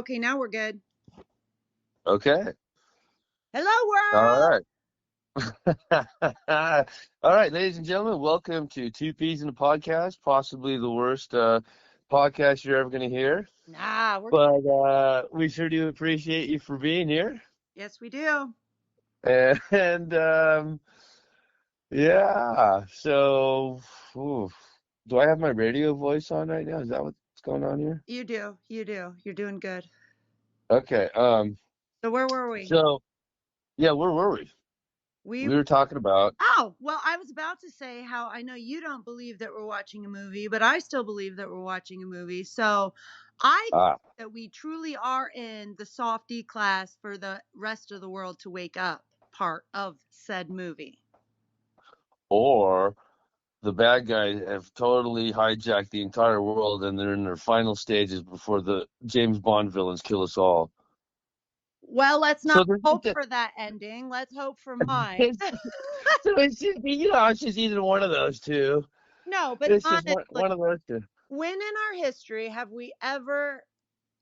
Okay, now we're good. Okay. Hello, All world. right. All right, ladies and gentlemen, welcome to Two Peas in a Podcast, possibly the worst podcast you're ever going to hear. Nah, we're But we sure do appreciate you for being here. yes, we do. And yeah, so oof. Do I have my radio voice on right now? Is that what's going on here? You do. You do. You're doing good. Okay. So where were we? So yeah, where were we? We We were talking about Oh, well, I was about to say how I know you don't believe that we're watching a movie, but I still believe that we're watching a movie. So I think ah, that we truly are in the softie class for the rest of the world to wake up part of said movie. or the bad guys have totally hijacked the entire world and they're in their final stages before the James Bond villains kill us all. Well, let's So not there's hope for that ending. Let's hope for mine. it's just, it's just either one of those two. No, but It's just honestly, one of those two. when in our history have we ever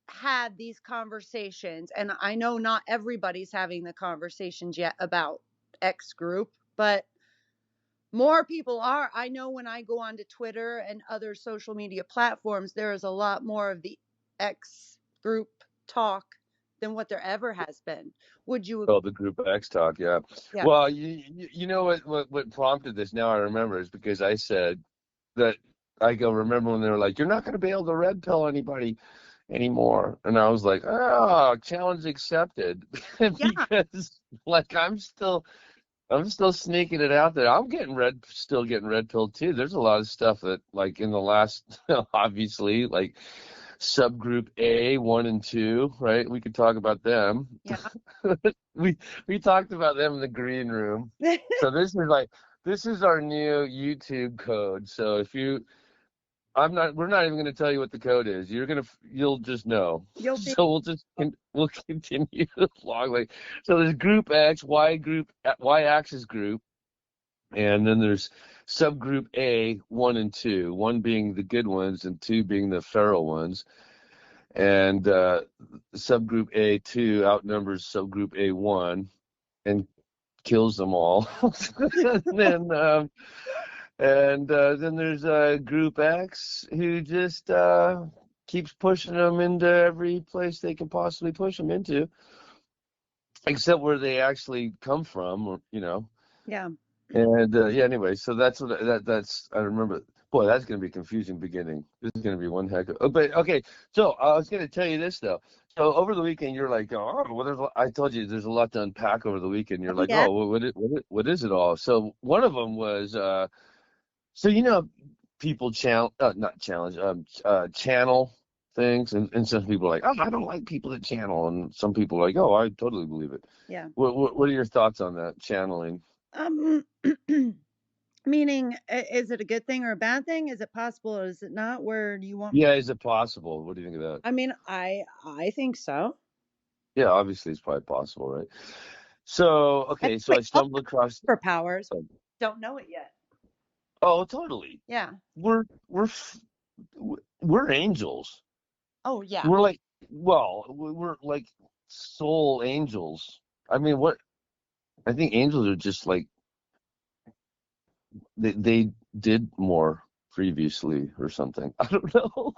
had these conversations? And I know not everybody's having the conversations yet about X group, but more people are. I know when I go onto Twitter and other social media platforms, there is a lot more of the X group talk than what there ever has been. Would you? Oh, the Group X talk, yeah. Yeah. Well, you know what prompted this? Now I remember is because I said that I go remember when they were like, "You're not going to be able to red pill anybody anymore," and I was like, "Oh, challenge accepted," Yeah. because like I'm still sneaking it out there. Still getting red pilled too. There's a lot of stuff that, like in the last, obviously, like subgroup A, 1 and 2, right? We could talk about them. Yeah. We talked about them in the green room. So this is our new YouTube code. So if you, we're not even going to tell you what the code is. You'll just know. You'll see. So we'll continue along. Like, so there's group X, Y axis group. And then there's subgroup A, 1 and 2, one being the good ones and 2 being the feral ones. And subgroup A2 outnumbers subgroup A1 and kills them all. And then there's group X who just keeps pushing them into every place they can possibly push them into, except where they actually come from, or, Yeah. And yeah, anyway, so that's I remember. Boy, that's going to be a confusing beginning. This is going to be one heck of. Oh, but okay, so I was going to tell you this though. So over the weekend, you're like, oh, well, I told you there's a lot to unpack over the weekend. You're Oh, like, yeah. oh, what is it all? So one of them was, people not challenge, channel things, and some people are like, oh, I don't like people that channel, and some people are like, oh, I totally believe it. Yeah. What are your thoughts on that channeling? Um, Meaning, is it a good thing or a bad thing? Is it possible or is it not? Where do you want? Yeah, is it possible? What do you think of that? I mean, I think so. Yeah, obviously it's probably possible, right? So, I okay, think so we I all stumbled have across. superpowers. Don't know it yet. Oh, totally. Yeah. We're we're angels. Oh yeah. We're like, well, we're like soul angels. I mean, what? I think angels are just like they did more previously or something. I don't know.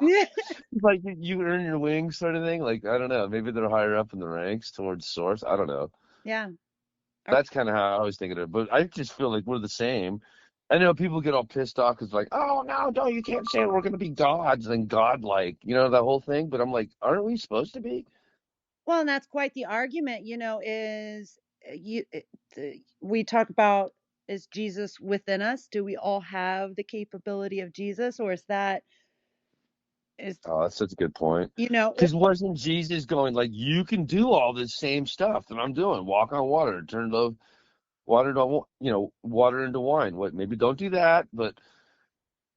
Like you earn your wings sort of thing. Like I don't know. Maybe they're higher up in the ranks towards source. I don't know. Yeah. That's kind of how I was thinking of it. But I just feel like we're the same. I know people get all pissed off because like, oh no, you can't say we're gonna be gods and godlike, that whole thing. But I'm like, aren't we supposed to be? Well, and that's quite the argument, is we talk about, is Jesus within us? Do we all have the capability of Jesus, or is that is Oh, that's such a good point. you know Because wasn't Jesus going like, you can do all this same stuff that I'm doing, walk on water, turn the water into wine. What? Maybe don't do that, but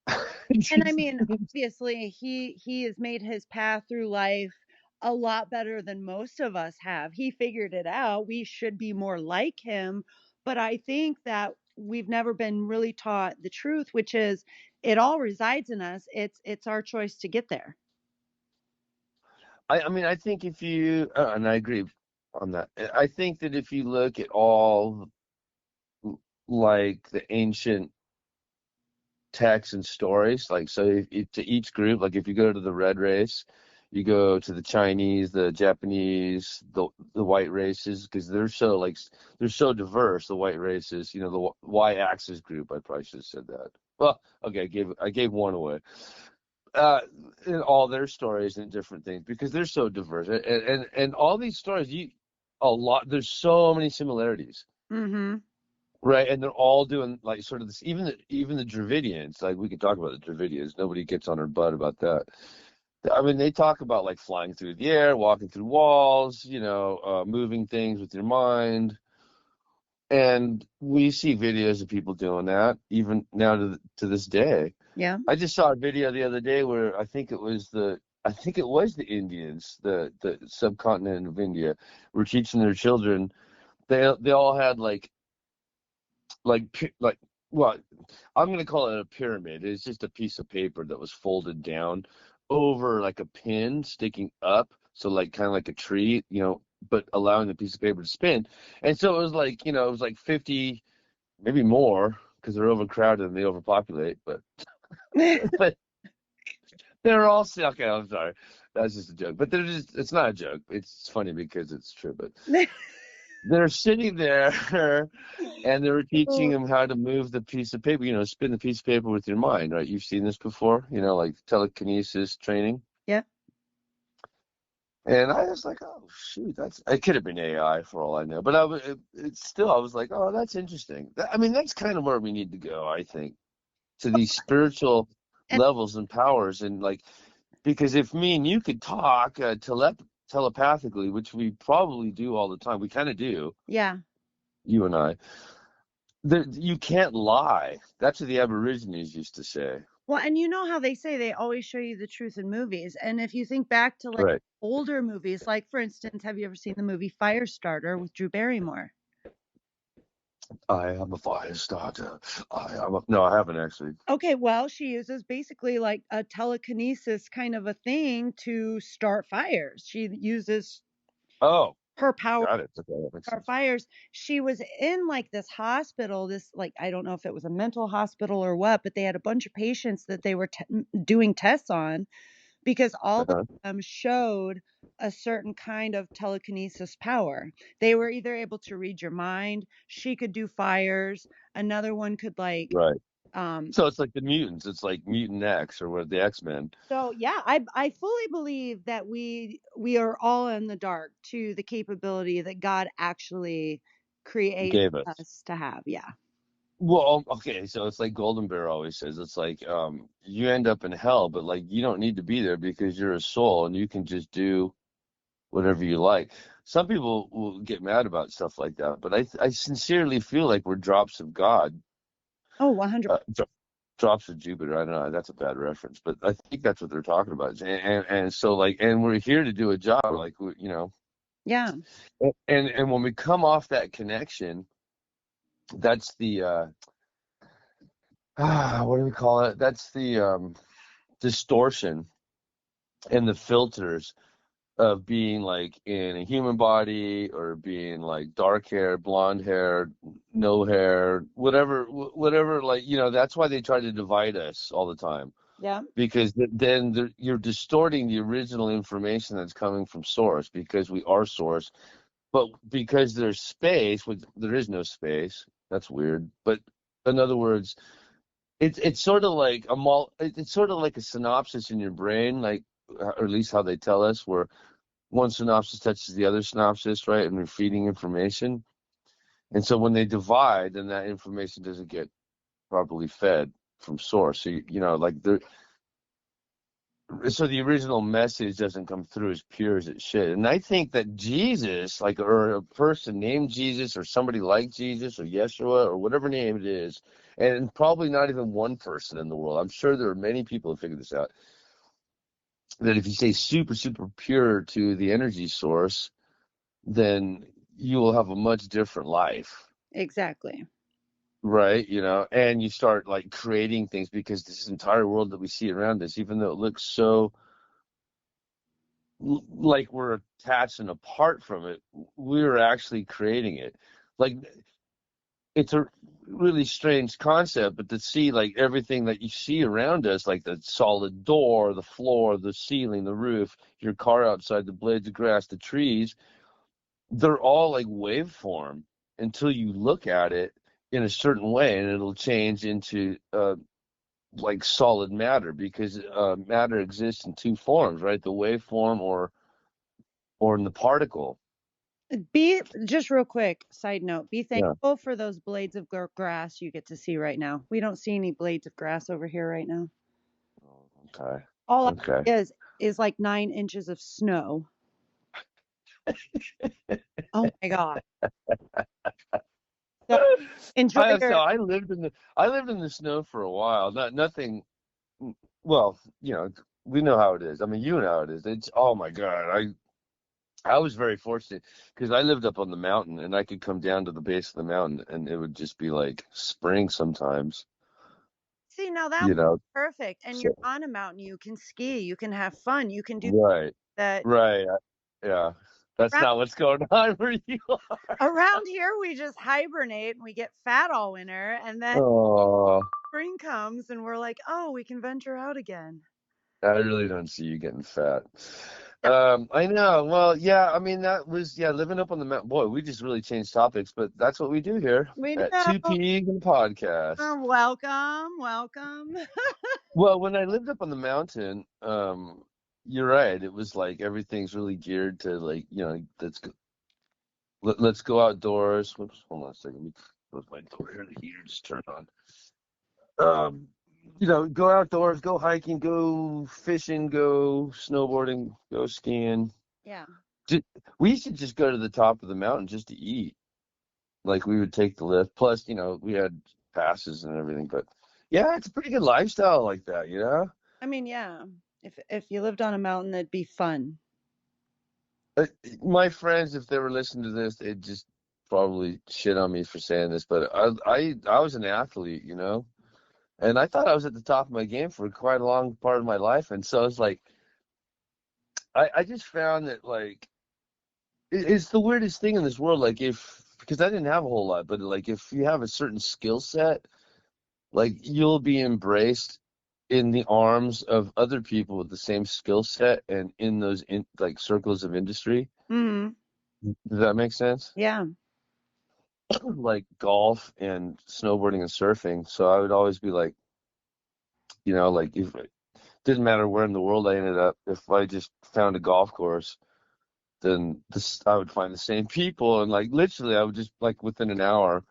And I mean, obviously, he has made his path through life a lot better than most of us have. He figured it out. We should be more like him. But I think that we've never been really taught the truth, which is it all resides in us. It's our choice to get there. I mean, I think if you, and I agree on that. I think that if you look at all like the ancient texts and stories, like so, to each group, like if you go to the red race, you go to the Chinese, the Japanese, the white races, because they're so diverse. The white races, the Y-axis group. I probably should have said that. Well, okay, I gave one away. In all their stories and different things because they're so diverse and all these stories there's so many similarities, Mm-hmm. right? And they're all doing like sort of this. Even the Dravidians, like we could talk about the Dravidians, nobody gets on our butt about that. I mean, they talk about like flying through the air, walking through walls, moving things with your mind. And we see videos of people doing that even now to this day. Yeah. I just saw a video the other day where I think it was the Indians, the subcontinent of India, were teaching their children. They all had like well, I'm gonna call it a pyramid. It's just a piece of paper that was folded down over like a pin sticking up, so like kind of like a tree, but allowing the piece of paper to spin. And so it was like, it was like 50, maybe more, because they're overcrowded and they overpopulate, but but they're all okay. I'm sorry, that's just a joke. But it's not a joke. It's funny because it's true. But they're sitting there and they were teaching them how to move the piece of paper. Spin the piece of paper with your mind, right? You've seen this before. Like telekinesis training. Yeah. And I was like, oh shoot, it could have been AI for all I know. But I was like, oh, that's interesting. I mean, that's kind of where we need to go, I think, to these spiritual And levels and powers and like. Because if me and you could talk telepathically, which we probably do all the time, we kind of do, yeah. you and I, you can't lie. That's what the Aborigines used to say. Well, and you know how they say they always show you the truth in movies. And if you think back to like Right. older movies, like for instance, have you ever seen the movie Firestarter with Drew Barrymore? I am a fire starter. No, I haven't actually. Okay, well, she uses basically like a telekinesis kind of a thing to start fires. She uses Oh, her power got it. Okay, that to makes start sense. fires. She was in like this hospital, this like I don't know if it was a mental hospital or what, but they had a bunch of patients that they were doing tests on because all of Uh-huh. them showed a certain kind of telekinesis power. They were either able to read your mind, she could do fires, another one could like Right. um So it's like the mutants. It's like Mutant X or what the X-Men so yeah, I fully believe that we are all in the dark to the capability that God actually created gave us. us to have. Yeah. Well, okay, so it's like Golden Bear always says. It's like you end up in hell, but like you don't need to be there because you're a soul and you can just do whatever you like. Some people will get mad about stuff like that, but I sincerely feel like we're drops of God, Oh, 100. uh, dro- drops of Jupiter. I don't know, that's a bad reference, but I think that's what they're talking about. And so like, and we're here to do a job, like Yeah, and when we come off that connection, that's the what do we call it? That's the distortion and the filters of being like in a human body or being like dark hair, blonde hair, no hair, whatever. Like, that's why they try to divide us all the time yeah, because then you're distorting the original information that's coming from source because we are source. But because there's space, which there is no space, that's weird. But in other words, it's sort of like it's sort of like a synopsis in your brain, like or at least how they tell us, where one synopsis touches the other synopsis, right? And we're feeding information. And so when they divide, then that information doesn't get properly fed from source. So like so the original message doesn't come through as pure as it should. And I think that Jesus, like, or a person named Jesus, or somebody like Jesus, or Yeshua, or whatever name it is, and probably not even one person in the world. I'm sure there are many people who figure this out. That if you say super, super pure to the energy source, then you will have a much different life, exactly. right? And you start like creating things because this entire world that we see around us, even though it looks so like we're attached and apart from it. We're actually creating it. Like, it's a really strange concept, but to see like everything that you see around us, like the solid door, the floor, the ceiling, the roof, your car outside, the blades of grass, the trees, they're all like waveform until you look at it in a certain way, and it'll change into like solid matter, because matter exists in two forms, right? The waveform or in the particle. Be just real quick, side note, be Yeah. thankful for those blades of grass you get to see right now. We don't see any blades of grass over here right now. Okay. All I Okay. see is like 9 inches of snow. Oh my God. So enjoy So your. I lived in the snow for a while. Nothing. Well, we know how it is. I mean, you know how it is. It's, oh my God. I was very fortunate because I lived up on the mountain, and I could come down to the base of the mountain, and it would just be like spring sometimes. See, now that's You know. perfect. And you're So, on a mountain. You can ski. You can have fun. You can do right. that. Right. Yeah. That's Around, not what's going on where you are. around here, we just hibernate and we get fat all winter. And then Oh, spring comes and we're like, oh, we can venture out again. I really don't see you getting fat. Yeah, I know. Well, yeah, I mean, that was, yeah, living up on the mountain. Boy, we just really changed topics, but that's what we do here we at Two know. Peas and Podcast. Welcome. Welcome. Well, when I lived up on the mountain, you're right. It was like everything's really geared to, like, let's go outdoors. Whoops, hold on a second. Let me close my door here. The heater just turned on. Um, go outdoors, go hiking, go fishing, go snowboarding, go skiing. Yeah. We should just go to the top of the mountain just to eat. Like, we would take the lift. Plus, we had passes and everything. But yeah, it's a pretty good lifestyle like that. I mean, yeah. If you lived on a mountain, it'd be fun. Uh, My friends, if they were listening to this, they'd just probably shit on me for saying this. But I was an athlete. And I thought I was at the top of my game for quite a long part of my life. And so it's like, I just found that, like, it's the weirdest thing in this world. Like, because I didn't have a whole lot, but like, if you have a certain skill set, like, you'll be embraced in the arms of other people with the same skill set and in those like circles of industry. Hmm. Does that make sense? Yeah. Like golf and snowboarding and surfing. So I would always be like, like, if it didn't matter where in the world I ended up, if I just found a golf course, then I would find the same people, and like literally I would just, like, within an hour,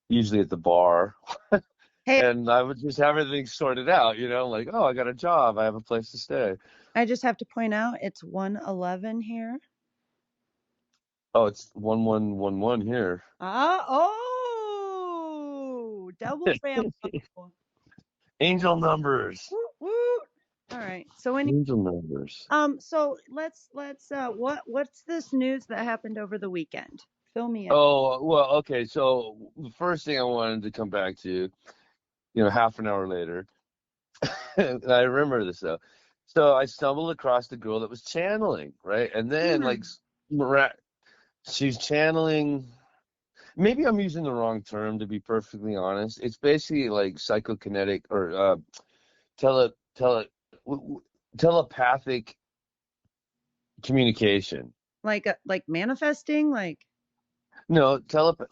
usually at the bar, Hey, and I would just have everything sorted out, like, oh, I got a job, I have a place to stay. I just have to point out it's 1:11 here. Oh, it's 1111 here. Double Rambo. Angel numbers. Woot, woot. All right. Angel numbers. So what's this news that happened over the weekend? Fill me in. Oh, well, okay, so the first thing I wanted to come back to, half an hour later, and I remember this though. So I stumbled across the girl that was channeling, right? And then, like, Hmm. she's channeling. Maybe I'm using the wrong term, to be perfectly honest. It's basically like psychokinetic or tele tele telepathic communication. Like manifesting, like. No,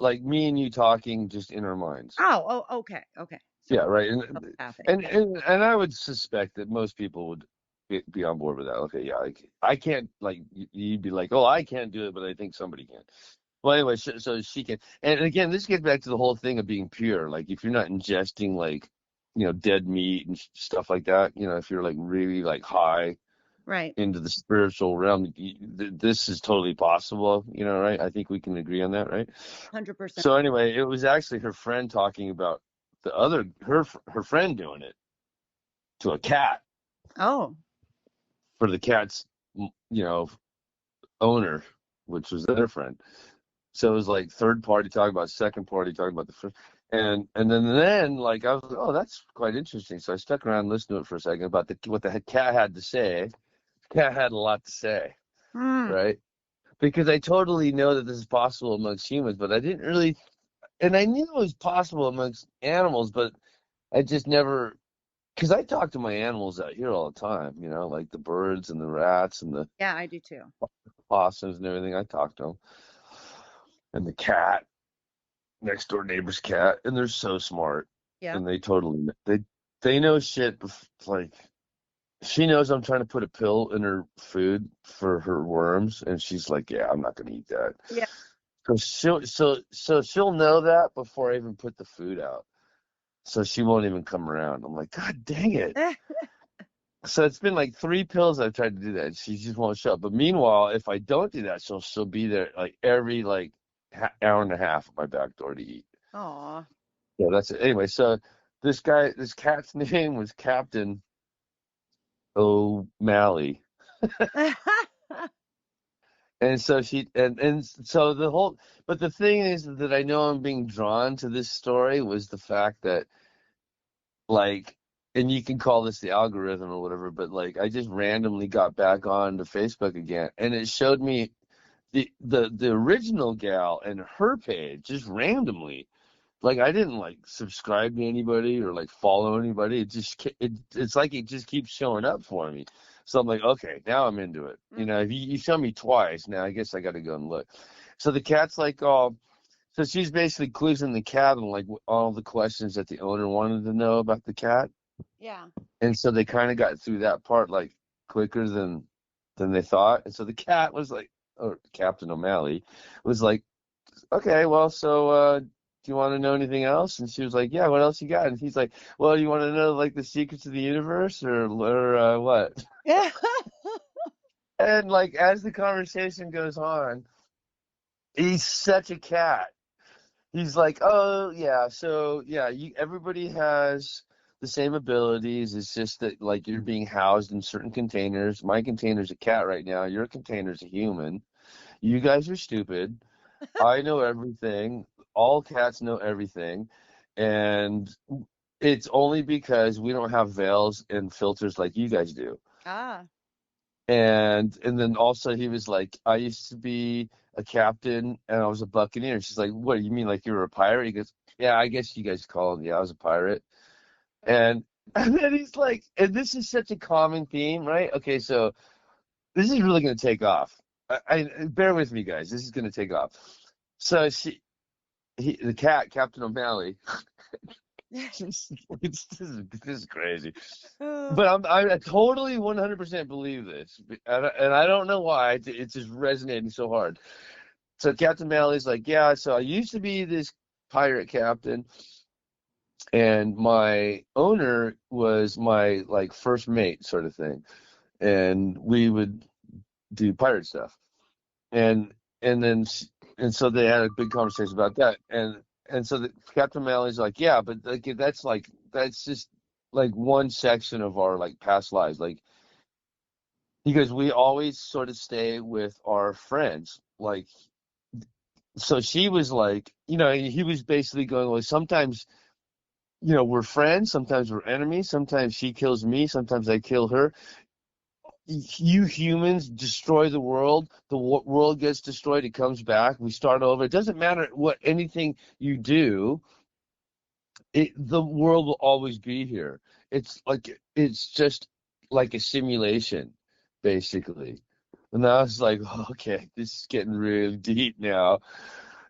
like me and you talking just in our minds. Oh, okay, okay. So Yeah, right. telepathic. And I would suspect that most people would be on board with that. Okay, yeah, like, I can't, like, you'd be like, oh, I can't do it, but I think somebody can. Well, anyway, so she can. And again, this gets back to the whole thing of being pure. Like, if you're not ingesting, like, dead meat and stuff like that, if you're like really like high Right. into the spiritual realm, this is totally possible, right? I think we can agree on that, right? 100%. So anyway, it was actually her friend talking about her friend doing it to a cat, Oh. for the cat's, owner, which was their friend. So it was like third party talking about second party talking about the first, and then like, I was like, oh, that's quite interesting. So I stuck around and listened to it for a second about what the cat had to say, cat had a lot to say, Hmm. right? Because I totally know that this is possible amongst humans, but I didn't really, and I knew it was possible amongst animals, but I just never, because I talk to my animals out here all the time, like the birds and the rats and the Yeah, I do too. possums and everything. I talk to them, and the cat, next door neighbor's cat, and they're so smart, Yeah. and they know shit. Like she knows I'm trying to put a pill in her food for her worms, and she's like, "Yeah, I'm not gonna eat that." Yeah. So she'll know that before I even put the food out. So she won't even come around. I'm like, God dang it. So it's been like 3 pills I've tried to do that, and she just won't show up. But meanwhile, if I don't do that, she'll be there like every like hour and a half at my back door to eat. Aw. Yeah, that's it. Anyway, so this cat's name was Captain O'Malley. And so so but the thing is that I know I'm being drawn to this story was the fact that, like, and you can call this the algorithm or whatever, but like I just randomly got back on to Facebook again, and it showed me the original gal and her page just randomly. Like I didn't like subscribe to anybody or like follow anybody. It's like it just keeps showing up for me. So I'm like, okay, now I'm into it. If you show me twice, now I guess I got to go and look. So the cat's like, oh, so she's basically quizzing the cat on like all the questions that the owner wanted to know about the cat, Yeah. and so they kind of got through that part like quicker than they thought. And so the cat was like, or Captain O'Malley was like, okay, well, so do you want to know anything else? And she was like, yeah, what else you got? And he's like, well, you want to know like the secrets of the universe or what? Yeah. And like as the conversation goes on, he's such a cat. He's like, oh yeah, so yeah, everybody has the same abilities. It's just that like you're being housed in certain containers. My container's a cat right now. Your container's a human. You guys are stupid. I know everything. All cats know everything. And it's only because we don't have veils and filters like you guys do. Ah. And then also he was like, I used to be a captain and I was a buccaneer. She's like, what, you mean like you were a pirate? He goes, yeah, I guess you guys call him. Yeah, I was a pirate. And and then he's like, and this is such a common theme, right? Okay, so this is really going to take off. Bear with me, guys. This is going to take off. So the cat, Captain O'Malley. This is crazy, Oh. but I totally 100% believe this, and I don't know why it's just resonating so hard. So Captain O'Malley's like, yeah. So I used to be this pirate captain, and my owner was my like first mate, sort of thing, and we would do pirate stuff. and and then and so they had a big conversation about that, and so Captain Malley's like, yeah, but that's just like one section of our like past lives, like because we always sort of stay with our friends, like so she was like, he was basically going, well, sometimes we're friends, sometimes we're enemies, sometimes she kills me, sometimes I kill her. You humans destroy the world. The world gets destroyed. It comes back. We start over. It doesn't matter what anything you do. The world will always be here. It's just like a simulation, basically. And I was like, okay, this is getting really deep now.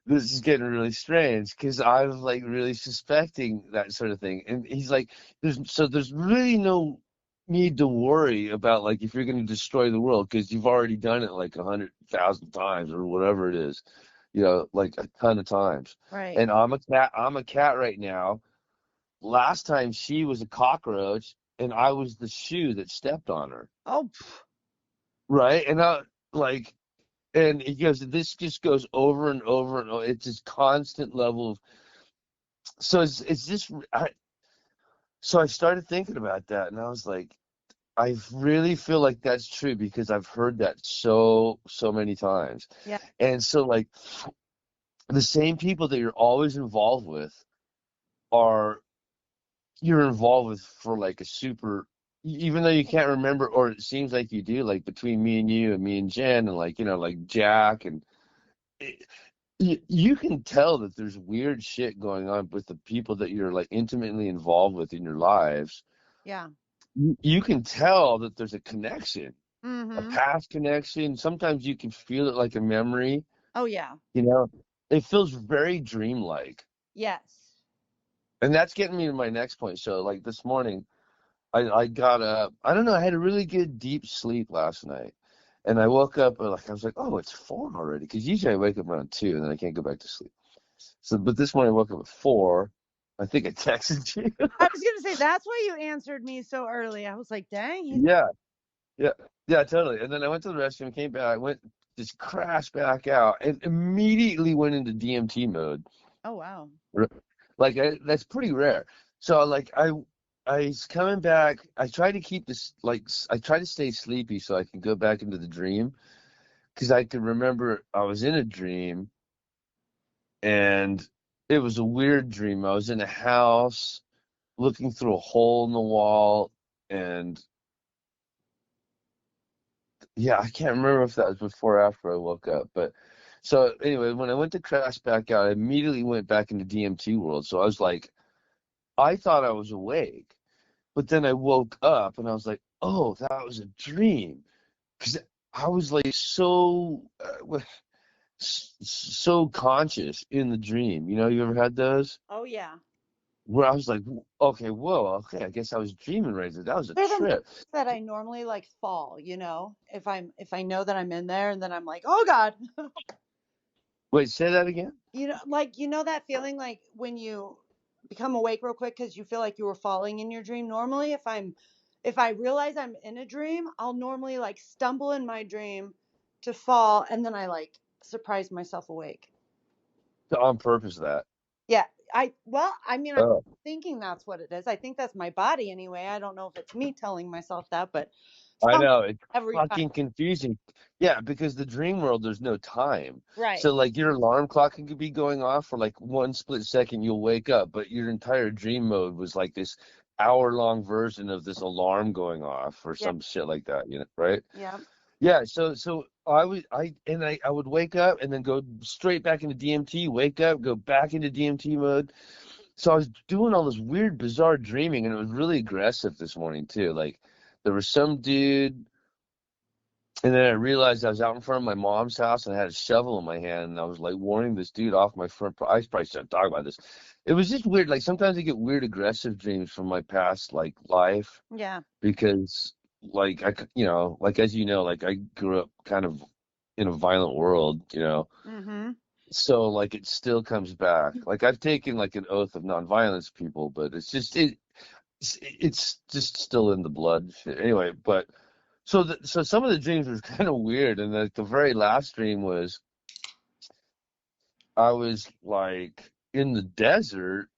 This is getting really strange because I was like really suspecting that sort of thing. And he's like, there's really no need to worry about like if you're going to destroy the world because you've already done it like 100,000 times or whatever it is, like a ton of times. Right. And I'm a cat right now. Last time she was a cockroach and I was the shoe that stepped on her. Oh. Right. And I like, and he goes, this just goes over and over and over. It's this constant level of, so it's just, so I started thinking about that and I was like, I really feel like that's true because I've heard that so many times. Yeah. And so like the same people that you're always involved with are you're involved with for like a super even though you can't remember, or it seems like you do, like between me and you and me and Jen and like, like Jack and it, you can tell that there's weird shit going on with the people that you're like intimately involved with in your lives. Yeah. You can tell that there's a connection, a Mm-hmm. past connection. Sometimes you can feel it like a memory, Oh yeah. you know. It feels very dreamlike. Yes. And that's getting me to my next point. So like this morning, I got up. I don't know. I had a really good deep sleep last night, and I woke up like I was like, oh, it's 4 already. Because usually I wake up around 2, and then I can't go back to sleep. So, but this morning I woke up at 4. I think I texted you. I was gonna say that's why you answered me so early. I was like, dang, he's Yeah, yeah, yeah, totally. And then I went to the restroom, came back, went just crashed back out, and immediately went into DMT mode. oh wow. R- Like that's pretty rare. So like I was coming back. I try to keep this like I try to stay sleepy so I can go back into the dream because I could remember I was in a dream and it was a weird dream. I was in a house looking through a hole in the wall and yeah, I can't remember if that was before or after I woke up, but so anyway, when I went to crash back out, I immediately went back into DMT world. So I was like, I thought I was awake. But then I woke up and I was like, oh, that was a dream. Because I was like so conscious in the dream. You ever had those? Oh yeah. Where I was like, okay, whoa, okay, I guess I was dreaming right there. That was a They're the trip. that I normally like fall, if I know that I'm in there and then I'm like, oh God. Wait, say that again? That feeling like when you become awake real quick because you feel like you were falling in your dream. Normally, if I realize I'm in a dream, I'll normally like stumble in my dream to fall, and then I like surprise myself awake. On purpose, that. Yeah, I mean, I'm Oh. thinking that's what it is. I think that's my body anyway. I don't know if it's me telling myself that, but I some know it's every time. fucking confusing. Yeah, because the dream world, there's no time. Right. So like your alarm clock could be going off for like 1 split second, you'll wake up, but your entire dream mode was like this hour-long version of this alarm going off or Yeah. some shit like that, right? Yeah. Yeah, so I would wake up and then go straight back into DMT, wake up, go back into DMT mode. So I was doing all this weird, bizarre dreaming, and it was really aggressive this morning too. Like there was some dude, and then I realized I was out in front of my mom's house and I had a shovel in my hand, and I was like warning this dude off my front. I probably shouldn't talk about this. It was just weird. Like sometimes I get weird, aggressive dreams from my past like life Yeah. because like like as you know, like I grew up kind of in a violent world. Mm-hmm. So like it still comes back. Like I've taken like an oath of nonviolence, people, but it's just still in the blood. Anyway, but so some of the dreams were kind of weird, and like the very last dream was I was like in the desert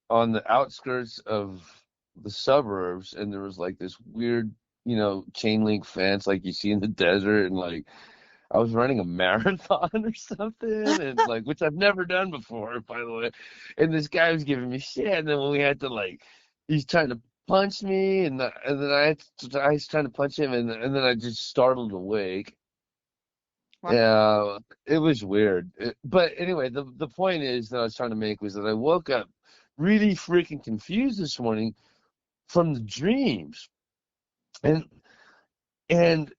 on the outskirts of the suburbs, and there was like this weird, chain link fence like you see in the desert, and like I was running a marathon or something, and like which I've never done before, by the way. And this guy was giving me shit, and then when we had to like, he's trying to punch me, and then I was trying to punch him, and then I just startled awake. Wow. Yeah, it was weird. But anyway, the point is that I was trying to make was that I woke up really freaking confused this morning from the dreams, and and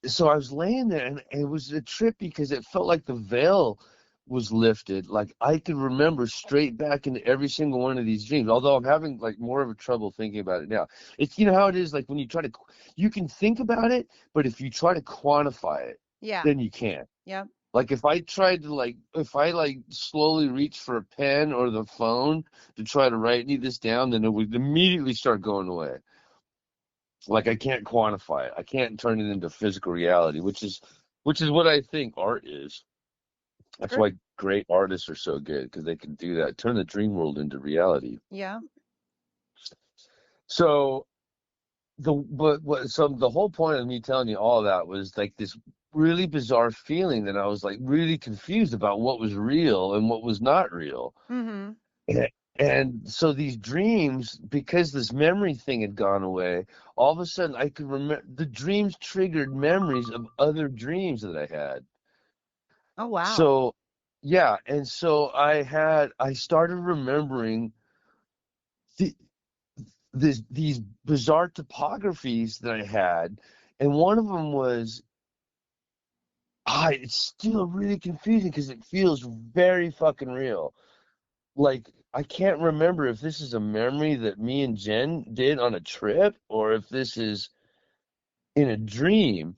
so I was laying there, and it was a trip because it felt like the veil was lifted. Like I could remember straight back into every single one of these dreams. Although I'm having like more of a trouble thinking about it now. It's how it is. Like when you can think about it, but if you try to quantify it, Yeah. then you can't. Yep. Like if I like slowly reach for a pen or the phone to try to write any of this down, then it would immediately start going away. Like I can't quantify it. I can't turn it into physical reality, which is what I think art is. That's Sure. why great artists are so good because they can do that, turn the dream world into reality. Yeah. So the whole point of me telling you all that was like this really bizarre feeling that I was like really confused about what was real and what was not real. Mm-hmm. And so these dreams, because this memory thing had gone away, all of a sudden I could remember the dreams triggered memories of other dreams that I had. Oh, wow. So, yeah, and so I started remembering the, these bizarre topographies that I had, and one of them was it's still really confusing because it feels very fucking real. Like I can't remember if this is a memory that me and Jen did on a trip or if this is in a dream.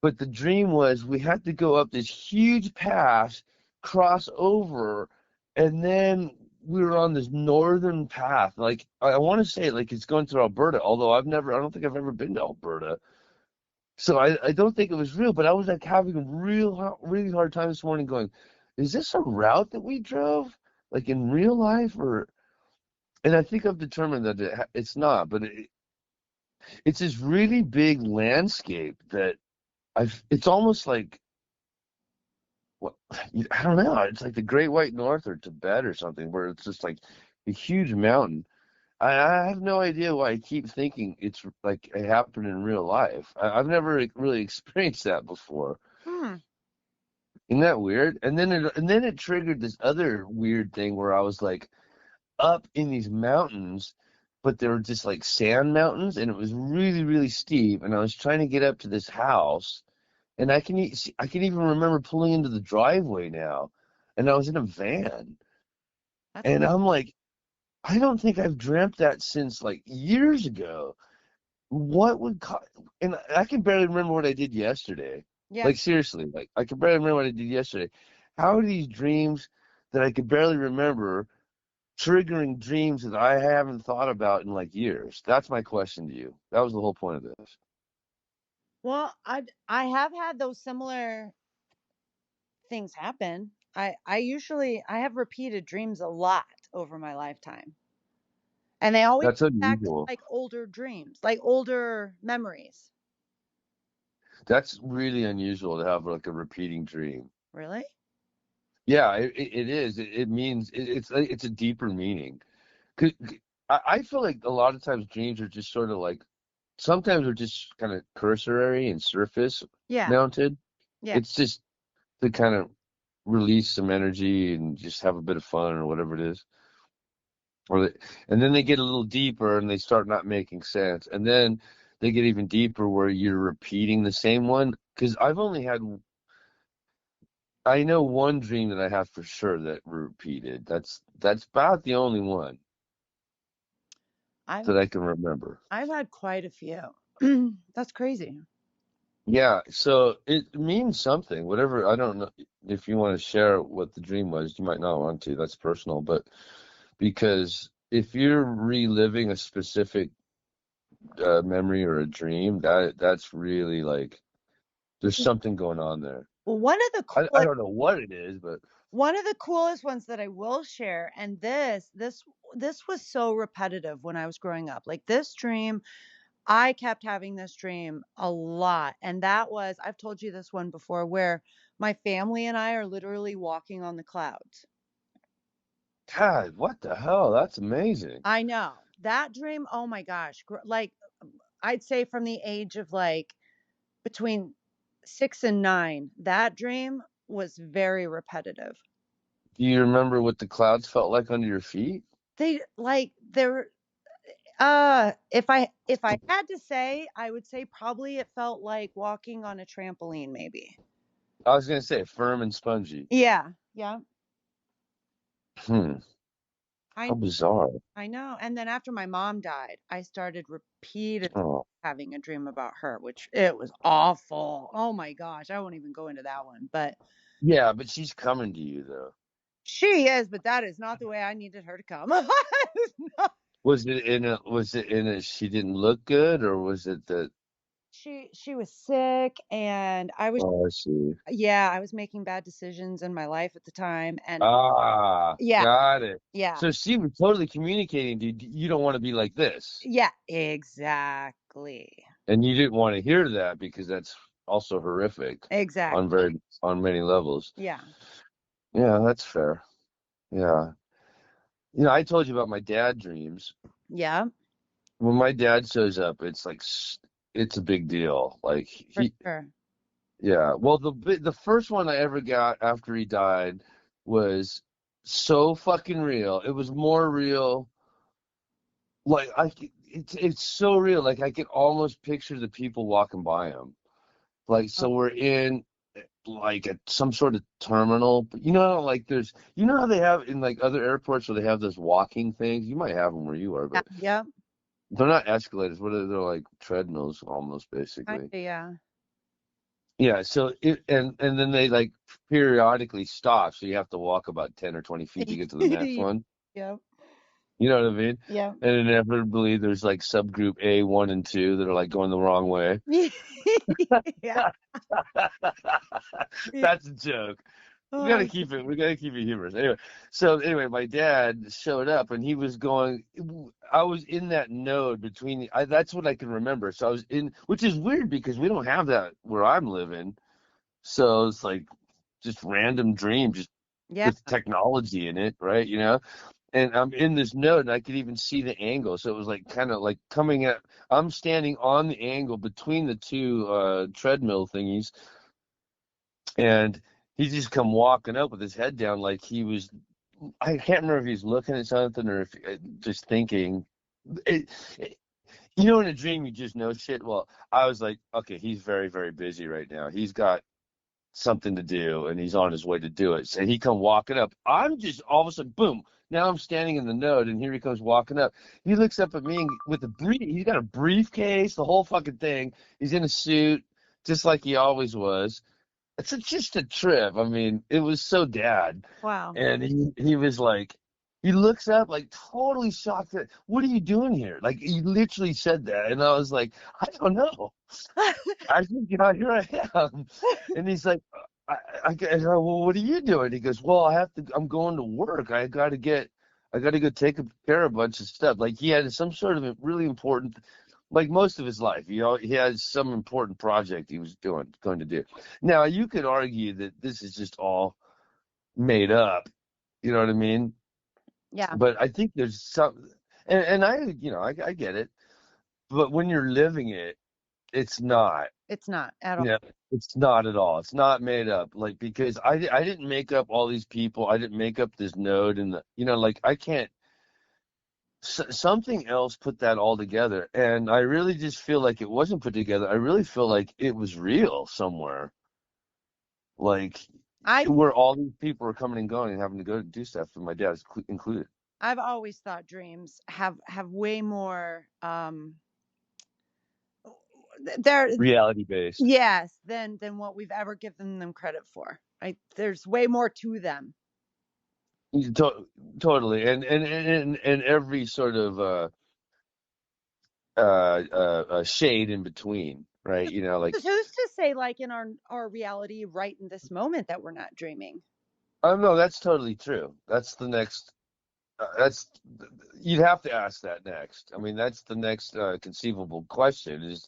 But the dream was we had to go up this huge pass, cross over, and then we were on this northern path. Like I want to say like it's going through Alberta, although I don't think I've ever been to Alberta. So I don't think it was real, but I was like having a really hard time this morning going, is this a route that we drove? Like in real life or and I think I've determined that it's not, but it's this really big landscape that it's almost like what I don't know. It's like the Great White North or Tibet or something, where it's just like a huge mountain. I have no idea why I keep thinking it's like it happened in real life. I've never really experienced that before. Hmm. Isn't that weird? And then it triggered this other weird thing where I was like up in these mountains, but they were just like sand mountains, and it was really steep. And I was trying to get up to this house, and I can even remember pulling into the driveway now, and I was in a van, That's and I'm like, I don't think I've dreamt that since like years ago. What would and I can barely remember what I did yesterday. yeah. Like seriously, like I can barely remember what I did yesterday. How are these dreams that I could barely remember triggering dreams that I haven't thought about in like years? That's my question to you. That was the whole point of this. Well, I have had those similar things happen. I have repeated dreams a lot over my lifetime. And they always That's come back to unusual. like older dreams, like older memories. That's really unusual to have like a repeating dream. Really? Yeah, it is. It means it's a deeper meaning. 'Cause I feel like a lot of times dreams are just sort of like sometimes they're just kind of cursory and surface Yeah. mounted. Yeah. It's just to kind of release some energy and just have a bit of fun or whatever it is. And then they get a little deeper and they start not making sense. And then they get even deeper where you're repeating the same one. Because I know one dream that I have for sure that repeated. That's about the only one I've that I can remember. I've had quite a few. That's crazy. Yeah, so it means something. Whatever, I don't know if you want to share what the dream was. You might not want to. That's personal, but because if you're reliving a specific memory or a dream, that's really like there's something going on there. Well, I don't know what it is, but one of the coolest ones that I will share, and this was so repetitive when I was growing up. Like this dream, I kept having this dream a lot. And that was, I've told you this one before, where my family and I are literally walking on the clouds. God, what the hell? That's amazing. I know that dream. Oh my gosh. Like I'd say from the age of like between 6 and 9, that dream was very repetitive. Do you remember what the clouds felt like under your feet? They're if I had to say, I would say probably it felt like walking on a trampoline, maybe. I was gonna say firm and spongy. Yeah, yeah. Hmm. I How bizarre. I know. And then after my mom died, I started repeatedly Oh. having a dream about her, which it was awful. Oh my gosh, I won't even go into that one. But Yeah, but she's coming to you though. she is, but that is not the way I needed her to come. No. Was it in a she didn't look good or was it that She was sick and oh I see. I was making bad decisions in my life at the time and Ah, yeah, got it. yeah. So she was totally communicating to you, you don't want to be like this. Yeah, exactly. And you didn't want to hear that because that's also horrific Exactly. on many levels. Yeah. Yeah, that's fair. Yeah. I told you about my dad dreams. Yeah, When my dad shows up, it's like it's a big deal. Like for sure. yeah. Well, the first one I ever got after he died was so fucking real. It was more real. Like it's so real. Like I could almost picture the people walking by him. Like Oh, so, we're in like at some sort of terminal. But like how they have in like other airports where they have those walking things. You might have them where you are, yeah, but yeah, they're not escalators. What are they? They're like treadmills almost, kinda, basically. yeah. Yeah. So and then they like periodically stop, so you have to walk about 10 or 20 feet to get to the next one. Yeah, You know what I mean? yeah. And inevitably, there's like subgroup A, 1 and 2 that are like going the wrong way. Yeah, yeah. That's a joke. We gotta Oh, keep it. We gotta keep it humorous. Anyway, my dad showed up and he was going. I was in that node between. That's what I can remember. So I was in, which is weird because we don't have that where I'm living. So it's like just random dream, just yeah. with technology in it, right? And I'm in this node and I could even see the angle. So it was like kind of like coming at. I'm standing on the angle between the two treadmill thingies, and he just come walking up with his head down like he was. I can't remember if he's looking at something or if just thinking. It, it, in a dream you just know shit. Well, I was like, okay, he's very, very busy right now. He's got something to do and he's on his way to do it. So he come walking up. I'm just all of a sudden, boom. Now I'm standing in the node and here he comes walking up. He looks up at me with he's got a briefcase, the whole fucking thing. He's in a suit, just like he always was. It's just a trip. I mean, it was so dad. Wow. And he was like, he looks up like totally shocked that, what are you doing here? Like he literally said that. And I was like, I don't know. I think, here I am. And he's like, I go, well, what are you doing? He goes, well, I'm going to work. I got to go take care of a bunch of stuff. Like he had some sort of a really important, like most of his life, he had some important project he was going to do. Now you could argue that this is just all made up. You know what I mean? Yeah, But I think there's some, and I get it. But when you're living it, it's not. it's not at all. Yeah, it's not at all. It's not made up. Like because I didn't make up all these people. I didn't make up this node and like I can't. Something else put that all together, and I really just feel like it wasn't put together. I really feel like it was real somewhere, like I where all these people are coming and going and having to go do stuff, and my dad's included. I've always thought dreams have way more they're Reality based. yes than what we've ever given them credit for. Right? There's way more to them. To- Totally, and every sort of shade in between, right? Like Who's to say, like in our reality, right in this moment, that we're not dreaming? oh no, that's totally true. That's the next. That's you'd have to ask that next. I mean, that's the next conceivable question: is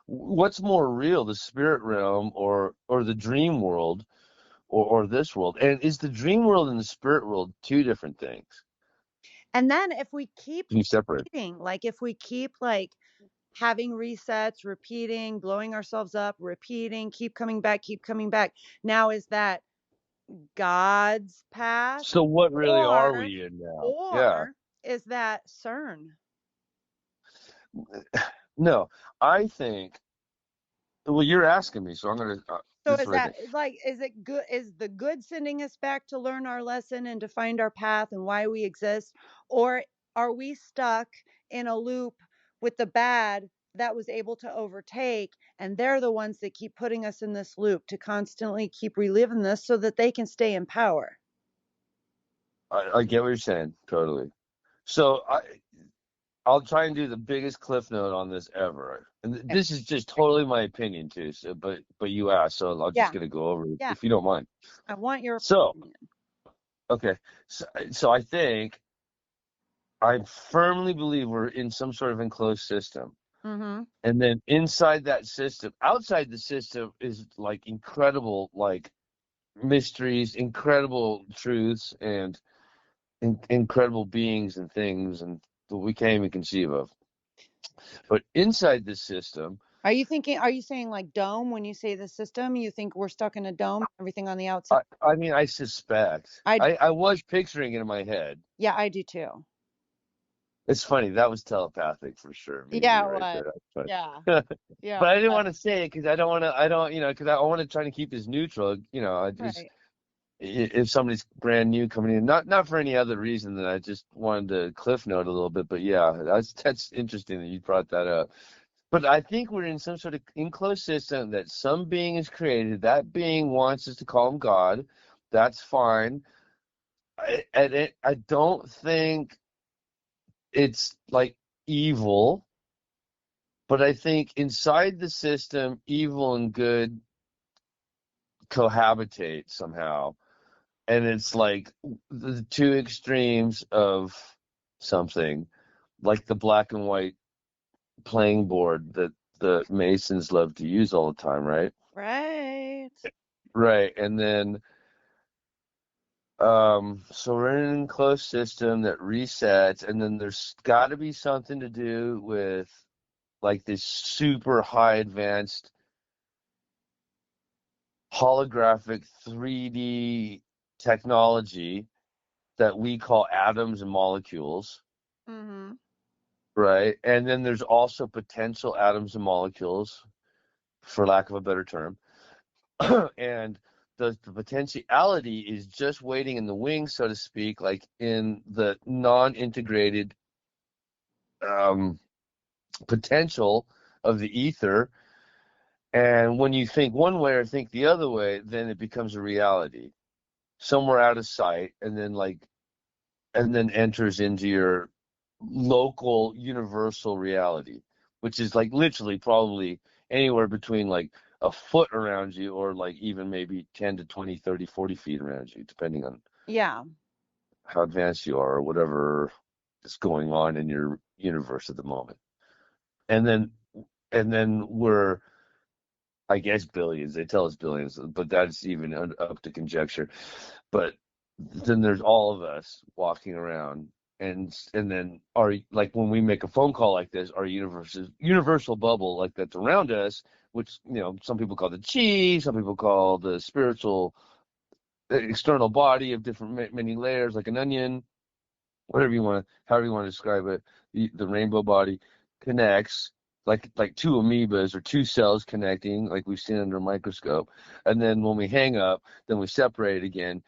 what's more real, the spirit realm or the dream world or this world? And is the dream world and the spirit world two different things? And then if we keep Can you separate? repeating, like if we keep like having resets, repeating, blowing ourselves up, repeating, keep coming back. Now is that God's path, So what really are or we in now? Yeah. or is that CERN? No, I think. Well, you're asking me, so I'm gonna. So This is is what I that think. like, is it good? Is the good sending us back to learn our lesson and to find our path and why we exist? Or are we stuck in a loop with the bad that was able to overtake? And they're the ones that keep putting us in this loop to constantly keep reliving this so that they can stay in power. I get what you're saying, totally. So I'll try and do the biggest cliff note on this ever, and Okay. this is just totally my opinion too. So, but you asked, so I'm just Yeah. gonna go over it Yeah. if you don't mind. I want your So, opinion. okay, so I firmly believe we're in some sort of enclosed system, Mm-hmm. and then inside that system, outside the system, is like incredible, like mysteries, incredible truths, and incredible beings and things and that we can't even conceive of. But inside this system, Are you saying like dome when you say the system? You think we're stuck in a dome, everything on the outside? I mean, I suspect. I I was picturing it in my head. Yeah, I do too. It's funny. That was telepathic for sure. Maybe Yeah, right what? there. That's Yeah. funny. Yeah, But I didn't what? want to say it because I don't want to. I don't, because I want to try to keep this neutral. I just Right. if somebody's brand new coming in, not for any other reason than I just wanted to cliff note a little bit. But yeah, that's interesting that you brought that up. But I think we're in some sort of enclosed system that some being has created. That being wants us to call him God. That's fine. I don't think it's like evil, but I think inside the system, evil and good cohabitate somehow. And it's like the two extremes of something, like the black and white playing board that the Masons love to use all the time, right? Right. Right. And then, so we're in an enclosed system that resets, and then there's got to be something to do with like this super high advanced holographic 3D technology that we call atoms and molecules, Mm-hmm. right? And then there's also potential atoms and molecules, for lack of a better term. And the potentiality is just waiting in the wings, so to speak, like in the non-integrated um, potential of the ether. And when you think one way or think the other way, then it becomes a reality somewhere out of sight, and then enters into your local universal reality, which is like literally probably anywhere between like a foot around you or like even maybe 10 to 20, 30, 40 feet around you, depending on Yeah. how advanced you are or whatever is going on in your universe at the moment. And then we're, I guess, billions. They tell us billions, but that's even up to conjecture. But then there's all of us walking around, and then our, like when we make a phone call like this, our universal bubble like that's around us, which some people call the chi, some people call the spiritual external body of different many layers, like an onion, whatever you want, however you want to describe it. The rainbow body connects like two amoebas or two cells connecting, like we've seen under a microscope. And then when we hang up, then we separate again.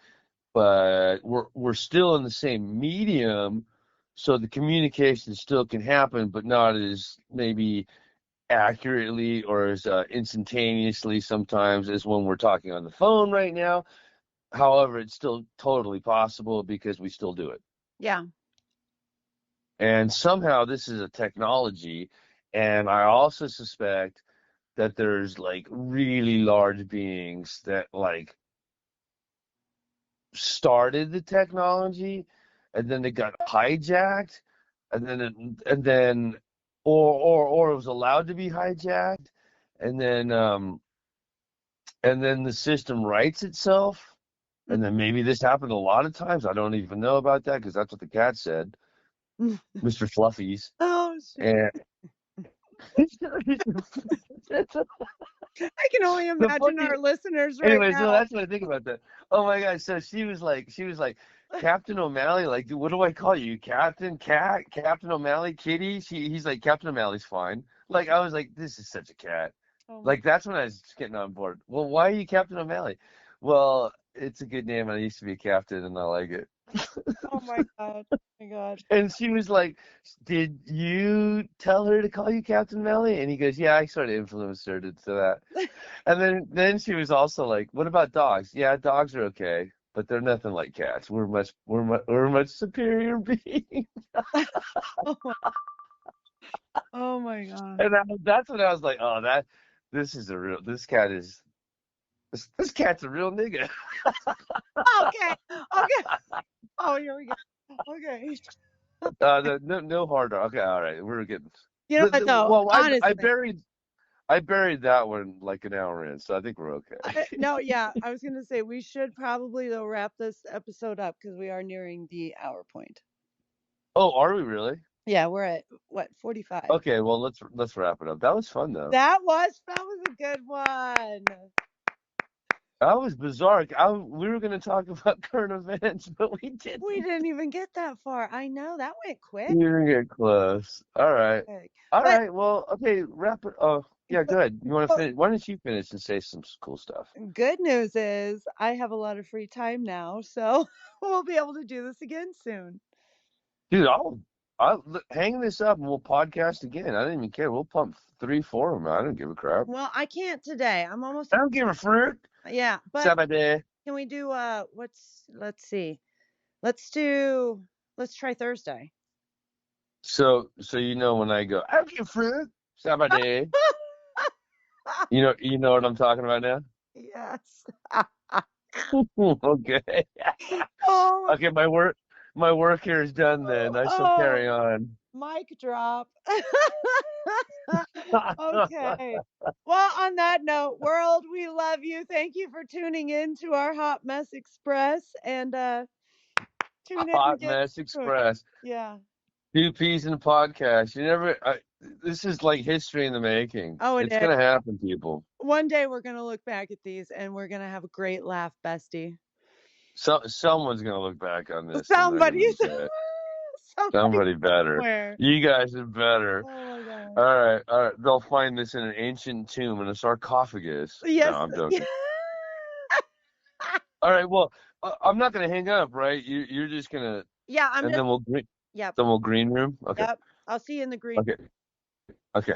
But we're still in the same medium, so the communication still can happen, but not as maybe accurately or as instantaneously sometimes as when we're talking on the phone right now. However, it's still totally possible because we still do it. Yeah. And somehow this is a technology, and I also suspect that there's like really large beings that like started the technology, and then they got hijacked, and then or it was allowed to be hijacked, and then the system writes itself, and then maybe this happened a lot of times. I don't even know about that because that's what the cat said, Mr. Fluffies. Oh shit. And I can only the imagine funny our listeners right Anyway, so now. that's what I think about that. Oh my God. So she was like, Captn O'Malley, like, what do I call you? Captain Cat? Captn O'Malley Kitty? He's like, Captn O'Malley's fine. Like, I was like, this is such a cat. Oh my Like, that's when I was getting on board. Well, why are you Captn O'Malley? Well, it's a good name. I used to be a captain and I like it. oh my god. Oh my god. And she was like, did you tell her to call you Captn O'Malley? And he goes, yeah, I sort of influenced her to that. And then she was also like, "What about dogs? Yeah, dogs are okay, but they're nothing like cats. We're much superior beings." Oh my, oh my god. And that's when I was like, "Oh, this cat is this cat's a real nigga." Okay. Okay. Oh, here we go. Okay. No hard. Okay, all right, we're getting. You know what though? Well, I Honestly. buried. I buried that one like an hour in, so I think we're okay. No, yeah, I was gonna say we should probably though wrap this episode up because we are nearing the hour point. Oh, are we really? Yeah, we're at what 45. Okay, well let's wrap it up. That was fun though. That was a good one. That was bizarre. We were going to talk about current events, but we didn't. We didn't even get that far. I know that went quick. We didn't get close. All right. Quick. All But right. Well, okay. Wrap it. Oh, yeah. but Good. You want to but finish? Why don't you finish and say some cool stuff, good news is I have a lot of free time now, so we'll be able to do this again soon. dude? I'll hang this up and we'll podcast again. I didn't even care. We'll pump 3, 4 of them. I don't give a crap. Well, I can't today. I'm almost I don't give a fruit. yeah, but Sabade. can we do let's see. Let's try Thursday. So when I go, I don't give a fruit. Sabade. You know what I'm talking about now. Yes. Okay. Oh, Okay, my work here is done then. I shall carry oh, on. mic drop. Okay. Well, on that note, world, we love you. Thank you for tuning in to our Hot Mess Express and tune in Hot again Mess soon. Express. Yeah. 2 peas in a podcast. This is like history in the making. Oh, it It's is. gonna happen, people. One day we're gonna look back at these and we're gonna have a great laugh, bestie. Someone's gonna look back on this and they're gonna Somebody's say, somebody somebody better. somewhere. You guys are better. Oh my god. All right. They'll find this in an ancient tomb in a sarcophagus. No, Yes. I'm joking. All right. Well, I'm not gonna hang up, right? You're just gonna, Yeah, I'm and just then we'll yep. green room. Okay. Yep. I'll see you in the green. Okay. Okay.